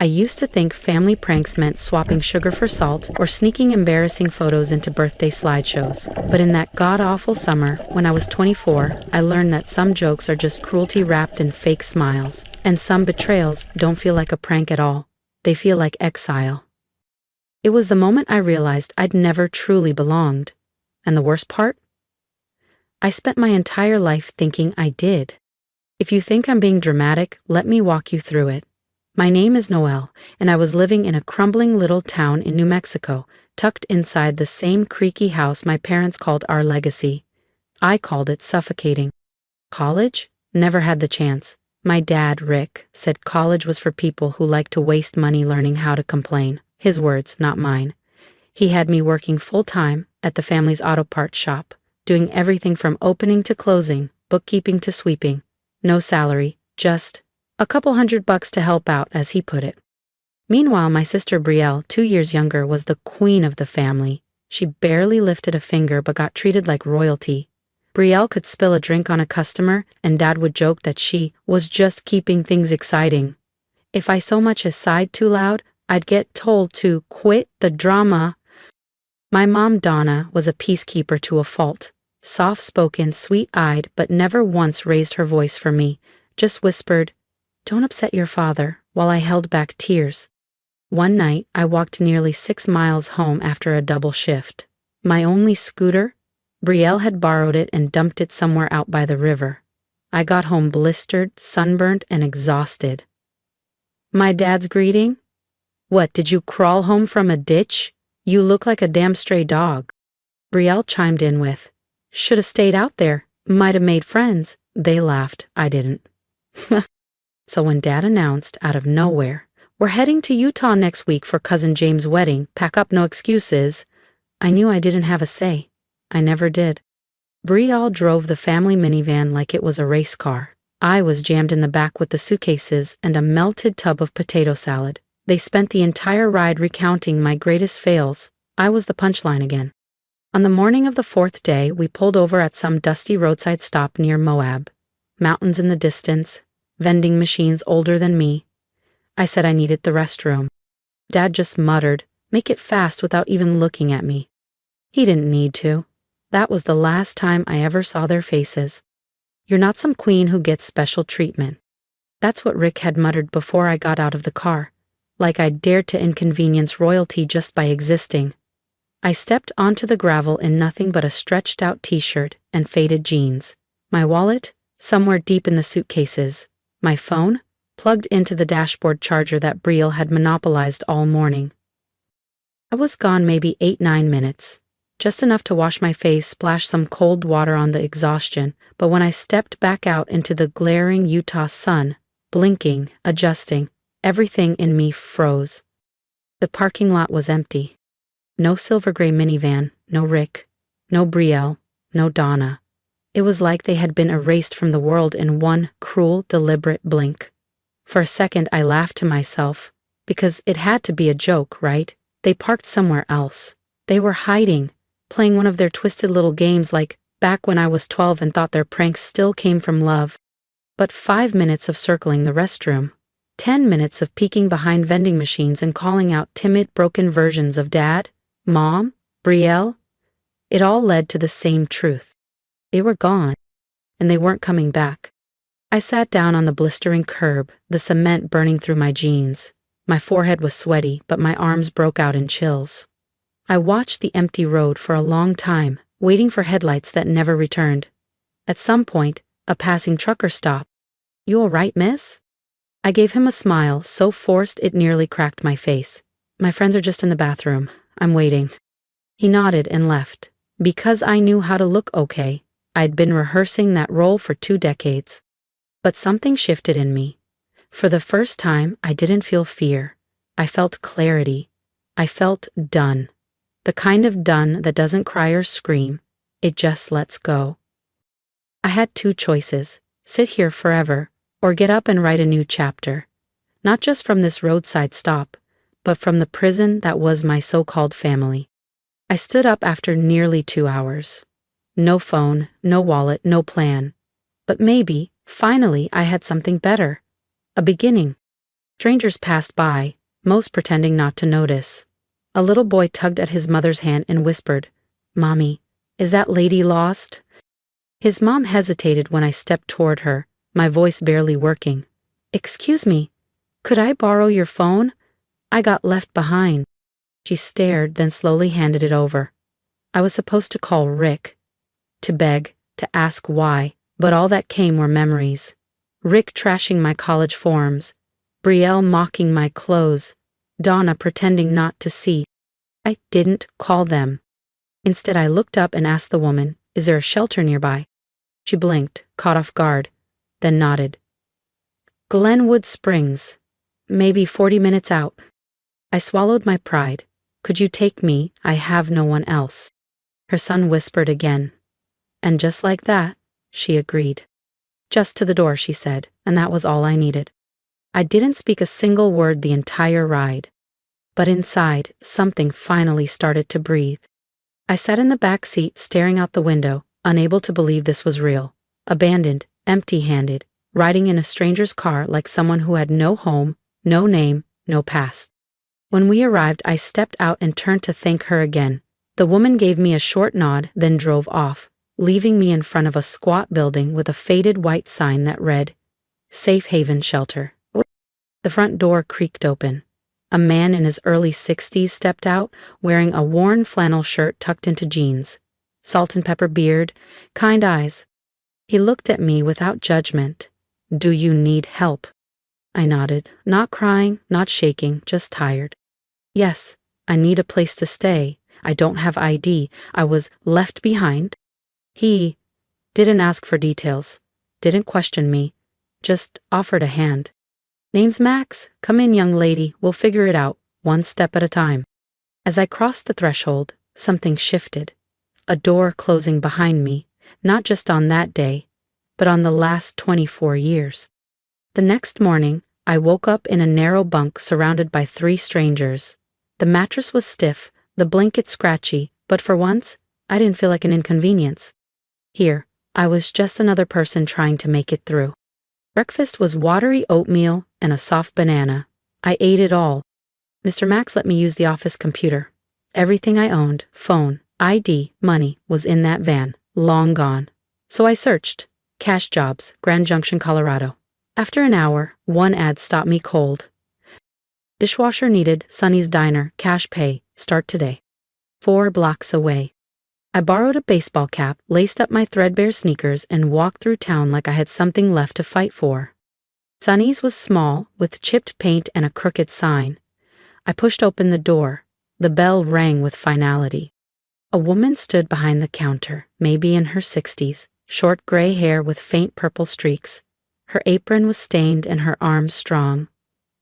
I used to think family pranks meant swapping sugar for salt or sneaking embarrassing photos into birthday slideshows. But in that god-awful summer, when I was 24, I learned that some jokes are just cruelty wrapped in fake smiles, and some betrayals don't feel like a prank at all. They feel like exile. It was the moment I realized I'd never truly belonged. And the worst part? I spent my entire life thinking I did. If you think I'm being dramatic, let me walk you through it. My name is Noelle, and I was living in a crumbling little town in New Mexico, tucked inside the same creaky house my parents called our legacy. I called it suffocating. College? Never had the chance. My dad, Rick, said college was for people who like to waste money learning how to complain. His words, not mine. He had me working full-time at the family's auto parts shop, doing everything from opening to closing, bookkeeping to sweeping. No salary, just a couple $100 to help out, as he put it. Meanwhile, my sister Brielle, 2 years younger, was the queen of the family. She barely lifted a finger but got treated like royalty. Brielle could spill a drink on a customer, and Dad would joke that she was just keeping things exciting. If I so much as sighed too loud, I'd get told to quit the drama. My mom, Donna, was a peacekeeper to a fault. Soft-spoken, sweet-eyed, but never once raised her voice for me, just whispered, "Don't upset your father," while I held back tears. One night, I walked nearly 6 miles home after a double shift. My only scooter? Brielle had borrowed it and dumped it somewhere out by the river. I got home blistered, sunburnt, and exhausted. My dad's greeting? "What, did you crawl home from a ditch? You look like a damn stray dog." Brielle chimed in with, "Should've stayed out there. Might have made friends." They laughed. I didn't. So when Dad announced, out of nowhere, "We're heading to Utah next week for Cousin James' wedding, pack up, no excuses," I knew I didn't have a say. I never did. Brielle drove the family minivan like it was a race car. I was jammed in the back with the suitcases and a melted tub of potato salad. They spent the entire ride recounting my greatest fails. I was the punchline again. On the morning of the 4th day, we pulled over at some dusty roadside stop near Moab. Mountains in the distance, vending machines older than me. I said I needed the restroom. Dad just muttered, "Make it fast," without even looking at me. He didn't need to. That was the last time I ever saw their faces. "You're not some queen who gets special treatment." That's what Rick had muttered before I got out of the car, like I'd dared to inconvenience royalty just by existing. I stepped onto the gravel in nothing but a stretched-out t-shirt and faded jeans. My wallet? Somewhere deep in the suitcases. My phone? Plugged into the dashboard charger that Brielle had monopolized all morning. I was gone maybe 8-9 minutes. Just enough to wash my face, splash some cold water on the exhaustion, but when I stepped back out into the glaring Utah sun, blinking, adjusting, everything in me froze. The parking lot was empty. No silver gray minivan, no Rick, no Brielle, no Donna. It was like they had been erased from the world in one cruel, deliberate blink. For a second I laughed to myself, because it had to be a joke, right? They parked somewhere else. They were hiding, playing one of their twisted little games like back when I was 12 and thought their pranks still came from love. But 5 minutes of circling the restroom, 10 minutes of peeking behind vending machines and calling out timid, broken versions of Dad, Mom, Brielle, it all led to the same truth. They were gone, and they weren't coming back. I sat down on the blistering curb, the cement burning through my jeans. My forehead was sweaty, but my arms broke out in chills. I watched the empty road for a long time, waiting for headlights that never returned. At some point, a passing trucker stopped. "You all right, miss?" I gave him a smile so forced it nearly cracked my face. "My friends are just in the bathroom. I'm waiting." He nodded and left. Because I knew how to look okay, I'd been rehearsing that role for 2 decades. But something shifted in me. For the first time, I didn't feel fear. I felt clarity. I felt done. The kind of done that doesn't cry or scream. It just lets go. I had 2 choices: sit here forever, or get up and write a new chapter. Not just from this roadside stop, but from the prison that was my so-called family. I stood up after nearly 2 hours. No phone, no wallet, no plan. But maybe, finally, I had something better. A beginning. Strangers passed by, most pretending not to notice. A little boy tugged at his mother's hand and whispered, "Mommy, is that lady lost?" His mom hesitated when I stepped toward her, my voice barely working. "Excuse me, could I borrow your phone? I got left behind." She stared, then slowly handed it over. I was supposed to call Rick, to beg, to ask why, but all that came were memories. Rick trashing my college forms, Brielle mocking my clothes, Donna pretending not to see. I didn't call them. Instead, I looked up and asked the woman, "Is there a shelter nearby?" She blinked, caught off guard, then nodded. "Glenwood Springs. Maybe 40 minutes out." I swallowed my pride. "Could you take me? I have no one else." Her son whispered again. And just like that, she agreed. "Just to the door," she said, and that was all I needed. I didn't speak a single word the entire ride. But inside, something finally started to breathe. I sat in the back seat staring out the window, unable to believe this was real. Abandoned, empty-handed, riding in a stranger's car like someone who had no home, no name, no past. When we arrived, I stepped out and turned to thank her again. The woman gave me a short nod, then drove off, leaving me in front of a squat building with a faded white sign that read, "Safe Haven Shelter." The front door creaked open. A man in his early 60s stepped out, wearing a worn flannel shirt tucked into jeans, salt and pepper beard, kind eyes. He looked at me without judgment. "Do you need help?" I nodded, not crying, not shaking, just tired. "Yes, I need a place to stay. I don't have ID. I was left behind." He didn't ask for details, didn't question me, just offered a hand. "Name's Max. Come in, young lady. We'll figure it out, one step at a time." As I crossed the threshold, something shifted. A door closing behind me, not just on that day, but on the last 24 years. The next morning, I woke up in a narrow bunk surrounded by 3 strangers. The mattress was stiff, the blanket scratchy, but for once, I didn't feel like an inconvenience. Here, I was just another person trying to make it through. Breakfast was watery oatmeal and a soft banana. I ate it all. Mr. Max let me use the office computer. Everything I owned, phone, ID, money, was in that van, long gone. So I searched. Cash jobs, Grand Junction, Colorado. After an hour, one ad stopped me cold. Dishwasher needed, Sonny's Diner, cash pay, start today. 4 blocks away. I borrowed a baseball cap, laced up my threadbare sneakers, and walked through town like I had something left to fight for. Sonny's was small, with chipped paint and a crooked sign. I pushed open the door. The bell rang with finality. A woman stood behind the counter, maybe in her 60s, short gray hair with faint purple streaks. Her apron was stained and her arms strong.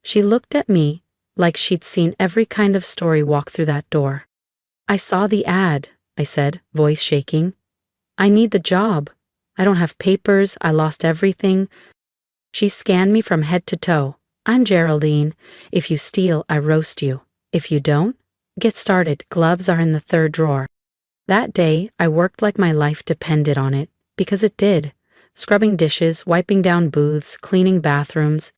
She looked at me like she'd seen every kind of story walk through that door. "I saw the ad," I said, voice shaking. "I need the job. I don't have papers. I lost everything." She scanned me from head to toe. "I'm Geraldine. If you steal, I roast you. If you don't, get started. Gloves are in the 3rd drawer." That day, I worked like my life depended on it, because it did. Scrubbing dishes, wiping down booths, cleaning bathrooms.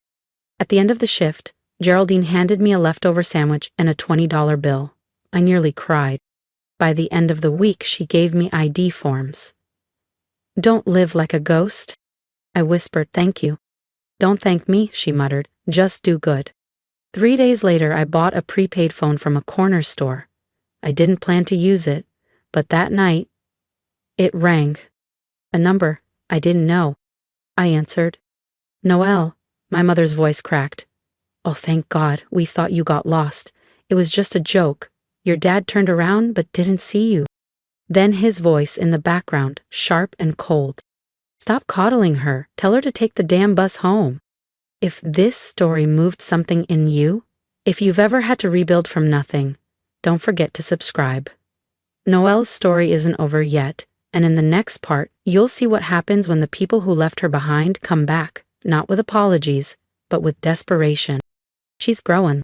At the end of the shift, Geraldine handed me a leftover sandwich and a $20 bill. I nearly cried. By the end of the week, she gave me ID forms. "Don't live like a ghost." I whispered, "Thank you." "Don't thank me," she muttered. "Just do good." 3 days later, I bought a prepaid phone from a corner store. I didn't plan to use it, but that night, it rang. A number I didn't know. I answered. "Noelle," my mother's voice cracked. "Oh, thank God, we thought you got lost. It was just a joke. Your dad turned around but didn't see you." Then his voice in the background, sharp and cold. "Stop coddling her. Tell her to take the damn bus home." If this story moved something in you, if you've ever had to rebuild from nothing, don't forget to subscribe. Noelle's story isn't over yet, and in the next part, you'll see what happens when the people who left her behind come back, not with apologies, but with desperation. She's growing.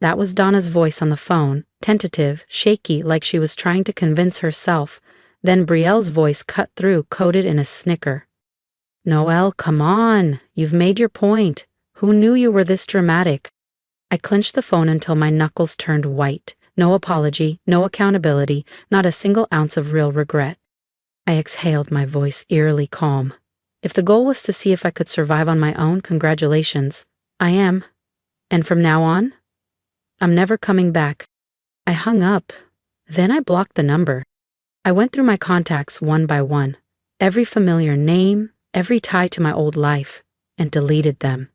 That was Donna's voice on the phone, tentative, shaky, like she was trying to convince herself. Then Brielle's voice cut through, coated in a snicker. "Noelle, come on. You've made your point. Who knew you were this dramatic? I clenched the phone until my knuckles turned white. No apology, no accountability, not a single ounce of real regret. I exhaled, my voice eerily calm. If the goal was to see if I could survive on my own, congratulations. I am. And from now on, I'm never coming back. I hung up. Then I blocked the number. I went through my contacts one by one, every familiar name, every tie to my old life, and deleted them.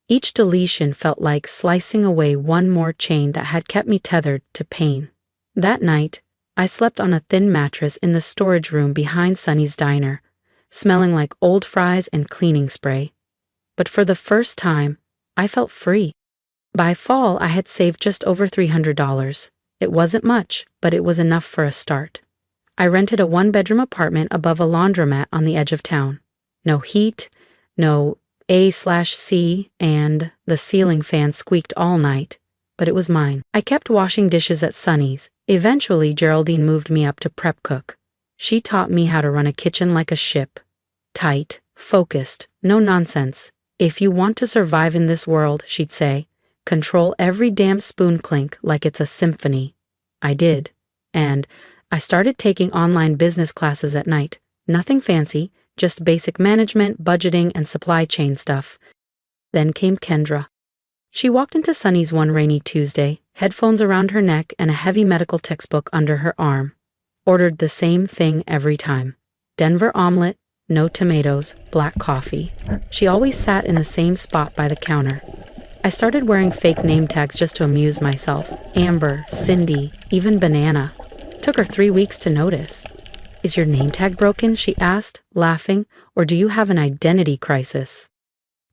Each deletion felt like slicing away one more chain that had kept me tethered to pain. That night, I slept on a thin mattress in the storage room behind Sonny's diner, smelling like old fries and cleaning spray. But for the first time, I felt free. By fall, I had saved just over $300. It wasn't much, but it was enough for a start. I rented a one-bedroom apartment above a laundromat on the edge of town. No heat, no A/C, and the ceiling fan squeaked all night, but it was mine. I kept washing dishes at Sonny's. Eventually, Geraldine moved me up to prep cook. She taught me how to run a kitchen like a ship. Tight, focused, no nonsense. If you want to survive in this world, she'd say, control every damn spoon clink like it's a symphony. I did. And I started taking online business classes at night. Nothing fancy, just basic management, budgeting, and supply chain stuff. Then came Kendra. She walked into Sonny's one rainy Tuesday, headphones around her neck and a heavy medical textbook under her arm. Ordered the same thing every time. Denver omelet, no tomatoes, black coffee. She always sat in the same spot by the counter. I started wearing fake name tags just to amuse myself. Amber, Cindy, even Banana. Took her 3 weeks to notice. Is your name tag broken? She asked, laughing, or do you have an identity crisis?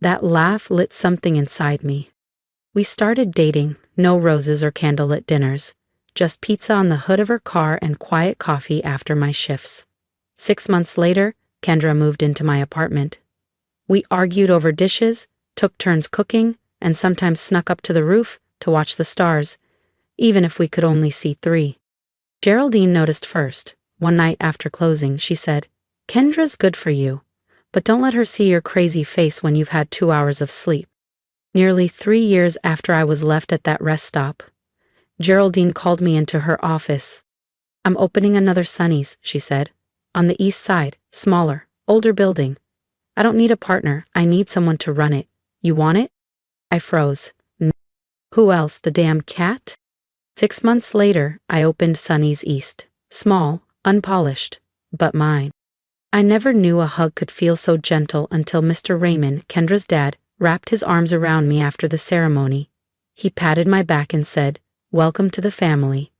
That laugh lit something inside me. We started dating, no roses or candlelit dinners, just pizza on the hood of her car and quiet coffee after my shifts. 6 months later, Kendra moved into my apartment. We argued over dishes, took turns cooking, and sometimes snuck up to the roof to watch the stars, even if we could only see 3. Geraldine noticed first. One night after closing, she said, Kendra's good for you, but don't let her see your crazy face when you've had 2 hours of sleep. Nearly 3 years after I was left at that rest stop, Geraldine called me into her office. I'm opening another Sonny's, she said, on the east side, smaller, older building. I don't need a partner, I need someone to run it. You want it? I froze. Who else, the damn cat? 6 months later, I opened Sonny's East. Small, unpolished, but mine. I never knew a hug could feel so gentle until Mr. Raymond, Kendra's dad, wrapped his arms around me after the ceremony. He patted my back and said, welcome to the family.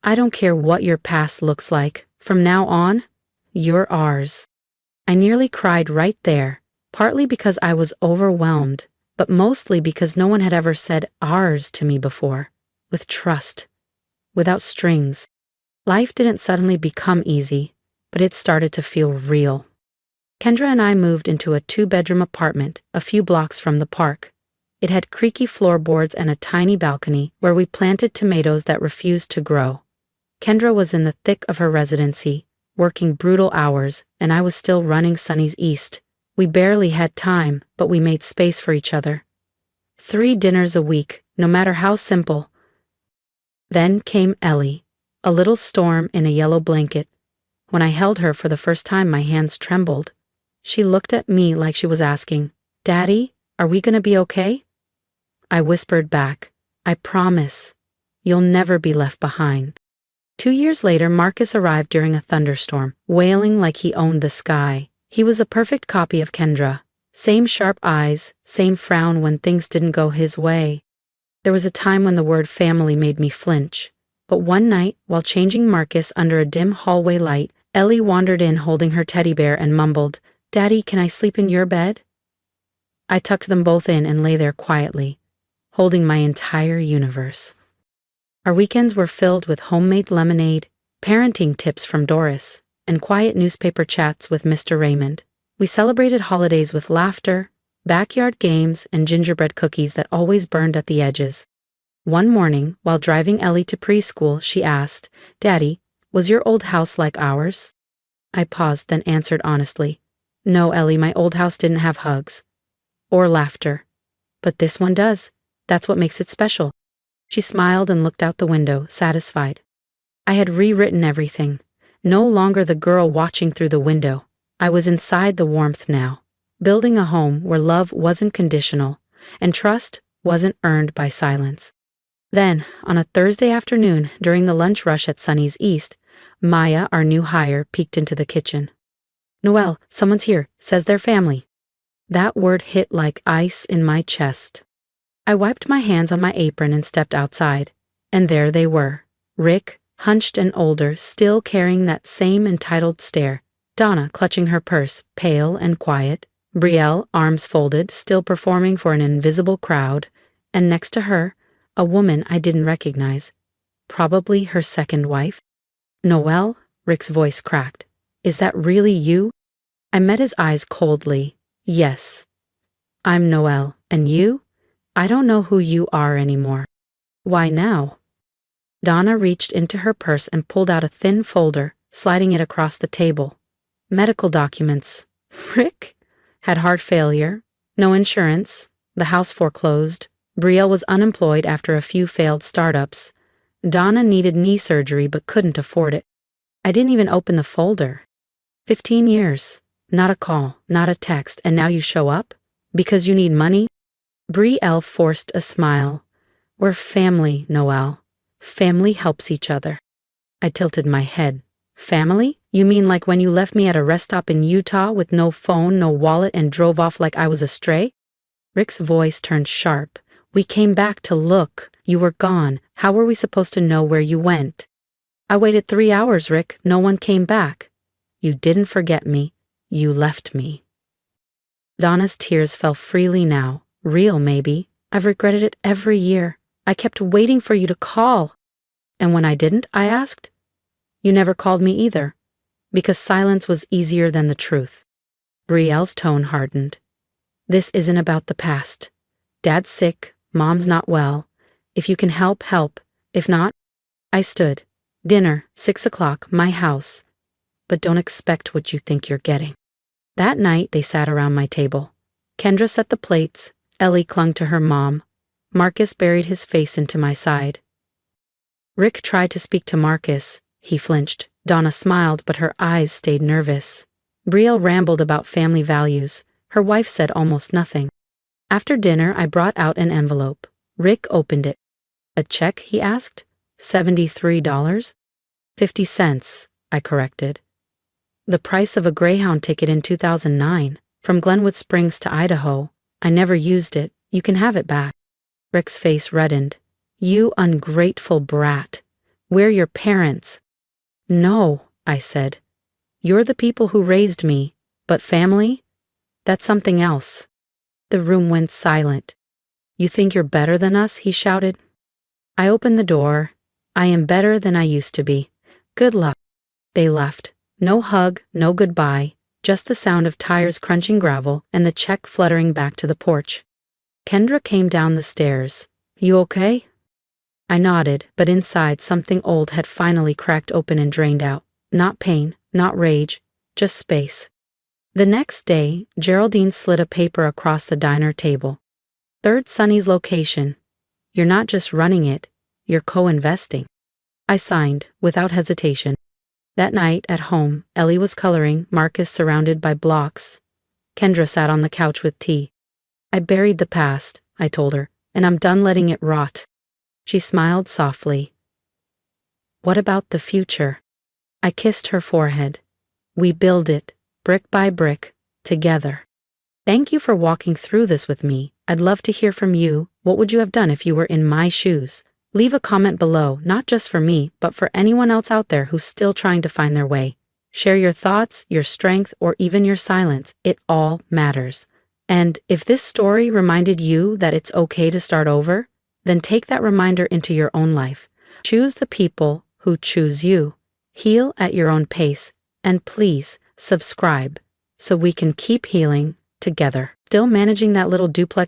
I don't care what your past looks like. From now on, you're ours. I nearly cried right there, partly because I was overwhelmed, but mostly because no one had ever said ours to me before, with trust, without strings. Life didn't suddenly become easy, but it started to feel real. Kendra and I moved into a 2-bedroom apartment a few blocks from the park. It had creaky floorboards and a tiny balcony where we planted tomatoes that refused to grow. Kendra was in the thick of her residency, working brutal hours, and I was still running Sonny's East. We barely had time, but we made space for each other. 3 dinners a week, no matter how simple. Then came Ellie, a little storm in a yellow blanket. When I held her for the first time, my hands trembled. She looked at me like she was asking, Daddy, are we gonna be okay? I whispered back, I promise. You'll never be left behind. 2 years later, Marcus arrived during a thunderstorm, wailing like he owned the sky. He was a perfect copy of Kendra. Same sharp eyes, same frown when things didn't go his way. There was a time when the word family made me flinch. But one night, while changing Marcus under a dim hallway light, Ellie wandered in holding her teddy bear and mumbled, Daddy, can I sleep in your bed? I tucked them both in and lay there quietly, holding my entire universe. Our weekends were filled with homemade lemonade, parenting tips from Doris, and quiet newspaper chats with Mr. Raymond. We celebrated holidays with laughter, backyard games, and gingerbread cookies that always burned at the edges. One morning, while driving Ellie to preschool, she asked, Daddy, was your old house like ours? I paused, then answered honestly, No, Ellie, my old house didn't have hugs. Or laughter. But this one does. That's what makes it special. She smiled and looked out the window, satisfied. I had rewritten everything. No longer the girl watching through the window. I was inside the warmth now, building a home where love wasn't conditional and trust wasn't earned by silence. Then, on a Thursday afternoon during the lunch rush at Sunny's East, Maya, our new hire, peeked into the kitchen. "Noelle, someone's here, says they're family." That word hit like ice in my chest. I wiped my hands on my apron and stepped outside. And there they were. Rick, hunched and older, still carrying that same entitled stare. Donna, clutching her purse, pale and quiet. Brielle, arms folded, still performing for an invisible crowd. And next to her, a woman I didn't recognize. Probably her second wife. "Noelle?" Rick's voice cracked. "Is that really you?" I met his eyes coldly. "Yes. I'm Noelle. And you? I don't know who you are anymore." "Why now?" Donna reached into her purse and pulled out a thin folder, sliding it across the table. "Medical documents." Rick had heart failure, no insurance, the house foreclosed. Brielle was unemployed after a few failed startups. Donna needed knee surgery but couldn't afford it. I didn't even open the folder. 15 years. Not a call, not a text, and now you show up? Because you need money? Brielle forced a smile. "We're family, Noelle. Family helps each other." I tilted my head. "Family? You mean like when you left me at a rest stop in Utah with no phone, no wallet, and drove off like I was a stray?" Rick's voice turned sharp. "We came back to look. You were gone. How were we supposed to know where you went?" "I waited 3 hours, Rick. No one came back." "You didn't forget me. You left me." Donna's tears fell freely now. Real, maybe. I've regretted it every year. I kept waiting for you to call. "And when I didn't?" I asked. "You never called me either. Because silence was easier than the truth." Brielle's tone hardened. "This isn't about the past. Dad's sick. Mom's not well. If you can help, help. If not..." I stood. "Dinner, 6 o'clock, my house. But don't expect what you think you're getting." That night they sat around my table. Kendra set the plates. Ellie clung to her mom. Marcus buried his face into my side. Rick tried to speak to Marcus. He flinched. Donna smiled, but her eyes stayed nervous. Brielle rambled about family values. Her wife said almost nothing. After dinner, I brought out an envelope. Rick opened it. "A check?" he asked. $73? 50 cents, I corrected. "The price of a Greyhound ticket in 2009, from Glenwood Springs to Idaho. I never used it. You can have it back." Rick's face reddened. "You ungrateful brat. We're your parents." "No," I said. "You're the people who raised me, but family? That's something else." The room went silent. "You think you're better than us?" he shouted. I opened the door. "I am better than I used to be. Good luck." They left. No hug, no goodbye, just the sound of tires crunching gravel and the check fluttering back to the porch. Kendra came down the stairs. "You okay?" I nodded, but inside something old had finally cracked open and drained out. Not pain, not rage, just space. The next day, Geraldine slid a paper across the diner table. "Third Sunny's location. You're not just running it, you're co-investing." I signed, without hesitation. That night, at home, Ellie was coloring, Marcus surrounded by blocks. Kendra sat on the couch with tea. "I buried the past," I told her, "and I'm done letting it rot." She smiled softly. "What about the future?" I kissed her forehead. "We build it, brick by brick, together." Thank you for walking through this with me. I'd love to hear from you. What would you have done if you were in my shoes? Leave a comment below, not just for me, but for anyone else out there who's still trying to find their way. Share your thoughts, your strength, or even your silence. It all matters. And if this story reminded you that it's okay to start over, then take that reminder into your own life. Choose the people who choose you. Heal at your own pace. And please, subscribe so we can keep healing together. Still managing that little duplex